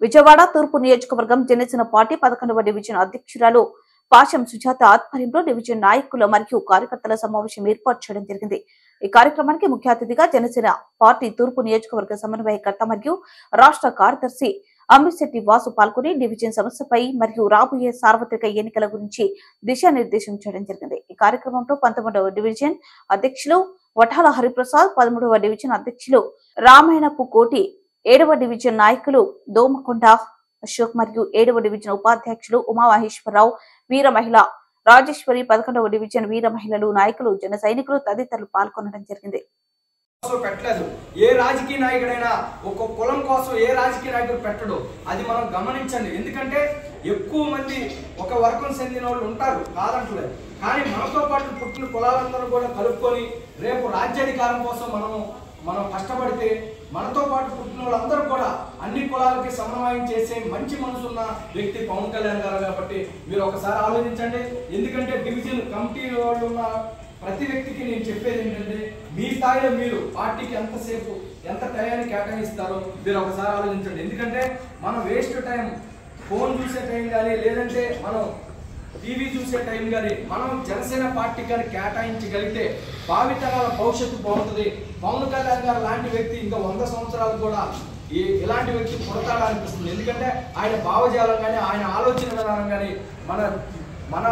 విజయవాడ తూర్పు నియోజకవర్గం Janasena party 11వ division అధ్యక్షురాలు పాశం సుజాత ఆధ్వర్యంలో డివిజన్ నాయకులు మరియు కార్యకర్తల సమావేశం ఏర్పాటు చేయడం జరిగింది. ఈ కార్యక్రమానికి ముఖ్య అతిథిగా జనసేన పార్టీ తూర్పు నియోజకవర్గ సమన్వయకర్త మరియు రాష్ట్ర కార్యదర్శి అమ్మిశెట్టి వాసు పాల్గొని డివిజన్ సమస్యపై మరియు రాబోయే సార్వత్రిక ఎన్నికల గురించి దిశానిర్దేశం చేయడం జరిగింది. ఈ కార్యక్రమంలో 19వ డివిజన్ అధ్యక్షులు వఠాల హరిప్రసాద్, 13వ డివిజన్ అధ్యక్షులు రామాయణపు కోటి, 7వ డివిజన్ నాయకులు దోమకొండ అశోక్ మరియు 7వ డివిజన్ ఉపాధ్యక్షులు ఉమామహేశ్వరరావు, వీర మహిళ రాజేశ్వరి, 11వ డివిజన్ వీర మహిళలు నాయకులు, జన సైనికులు తదితరులు పాల్గొనడం జరిగింది. పెట్టలేదు. ఏ రాజకీయ నాయకుడైనా ఒక కులం కోసం ఏ రాజకీయ నాయకుడు పెట్టడు. అది మనం గమనించండి. ఎందుకంటే ఎక్కువ మంది ఒక వర్గం చెందిన వాళ్ళు ఉంటారు, కాదంటలేదు. కానీ మనతో పాటు పుట్టిన కులాలందరూ కూడా కలుపుకొని రేపు రాజ్యాధికారం కోసం మనం కష్టపడితే మనతో పాటు పుట్టిన వాళ్ళందరూ కూడా అన్ని కులాలకి సమన్వయం చేసే మంచి మనసున్న వ్యక్తి పవన్ కళ్యాణ్ గారు. కాబట్టి మీరు ఒకసారి ఆలోచించండి. ఎందుకంటే డివిజన్ కమిటీ వాళ్ళు ఉన్న ప్రతి వ్యక్తికి నేను చెప్పేది ఏంటంటే, మీ స్థాయిలో మీరు పార్టీకి ఎంతసేపు ఎంత టైంని కేటాయిస్తారో మీరు ఒకసారి ఆలోచించండి. ఎందుకంటే మనం వేస్ట్ టైం ఫోన్ చూసే టైం కానీ లేదంటే మనం టీవీ చూసే టైం కానీ మనం జనసేన పార్టీ కానీ కేటాయించగలిగితే భావితరాల భవిష్యత్తు బాగుంటుంది. పవన్ కళ్యాణ్ గారు లాంటి వ్యక్తి ఇంకా 100 సంవత్సరాలు కూడా ఇలాంటి వ్యక్తి పుడతాడా అనిపిస్తుంది. ఎందుకంటే ఆయన భావజాలం కానీ ఆయన ఆలోచన విధానం కానీ మన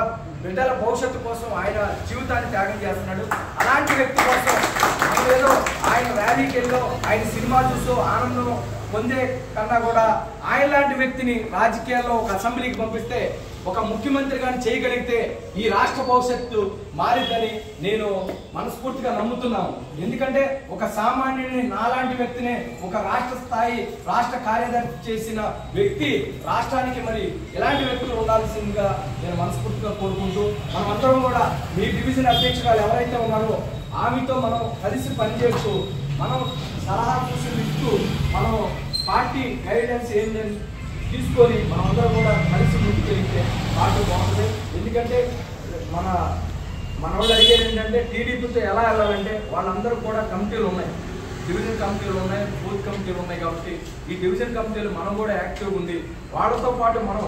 బిడ్డల భవిష్యత్తు కోసం ఆయన జీవితాన్ని త్యాగం చేస్తున్నాడు. అలాంటి వ్యక్తి కోసం మనం ఏదో ఆయన ర్యాలీకి వెళ్ళో ఆయన సినిమా చూసో ఆనందం పొందే కన్నా కూడా ఆయన లాంటి వ్యక్తిని రాజకీయాల్లో ఒక అసెంబ్లీకి పంపిస్తే ఒక ముఖ్యమంత్రి గారిని చేయగలిగితే ఈ రాష్ట్ర భవిష్యత్తు మారిద్దని నేను మనస్ఫూర్తిగా నమ్ముతున్నాను. ఎందుకంటే ఒక సామాన్యుడిని నాలాంటి వ్యక్తిని ఒక రాష్ట్ర కార్యదర్శి చేసిన వ్యక్తి రాష్ట్రానికి మరి ఎలాంటి వ్యక్తులు ఉండాల్సిందిగా నేను మనస్ఫూర్తిగా కోరుకుంటూ మనమందరం కూడా మీ డివిజన్ అధ్యక్షురాలు ఎవరైతే ఉన్నారో ఆమెతో మనం కలిసి పనిచేస్తూ మనం సలహా సూచనలు ఇస్తూ మనం పార్టీ గైడెన్స్ ఏంటని తీసుకొని మనమందరం కూడా కలిసి ముందుకెళ్తే పార్టీ బాగుంటుంది. ఎందుకంటే మన వాళ్ళు అడిగేది ఏంటంటే టీడీపీతో ఎలా వెళ్ళాలంటే వాళ్ళందరూ కూడా కమిటీలు ఉన్నాయి, డివిజన్ కమిటీలు ఉన్నాయి, బూత్ కమిటీలు ఉన్నాయి. కాబట్టి ఈ డివిజన్ కమిటీలు మనం కూడా యాక్టివ్గా ఉంది. వాళ్ళతో పాటు మనం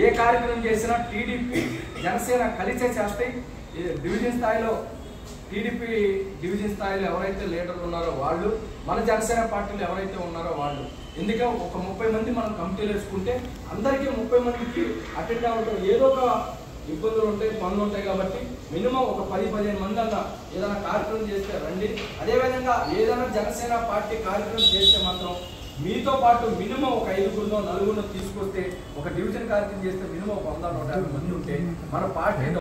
ఏ కార్యక్రమం చేసినా టీడీపీ జనసేన కలిసే చేస్తాయి. డివిజన్ స్థాయిలో టీడీపీ డివిజన్ స్థాయిలో ఎవరైతే లీడర్లు ఉన్నారో వాళ్ళు, మన జనసేన పార్టీలు ఎవరైతే ఉన్నారో వాళ్ళు. ఎందుకంటే ఒక 30 మంది మనం కమిటీలు వేసుకుంటే అందరికీ 30 మందికి అటెండ్ అవ్వడం ఏదో ఒక ఇబ్బందులు ఉంటాయి, పనులు ఉంటాయి. కాబట్టి మినిమం ఒక 10-15 మంది అన్న ఏదైనా కార్యక్రమం చేస్తే రండి. అదేవిధంగా ఏదైనా జనసేన పార్టీ కార్యక్రమం చేస్తే మాత్రం మీతో పాటు మినిమం ఒక 5-4 తీసుకొస్తే ఒక డివిజన్ కార్యక్రమం చేస్తే మినిమం 100-150 మంది ఉంటే మన పార్టీ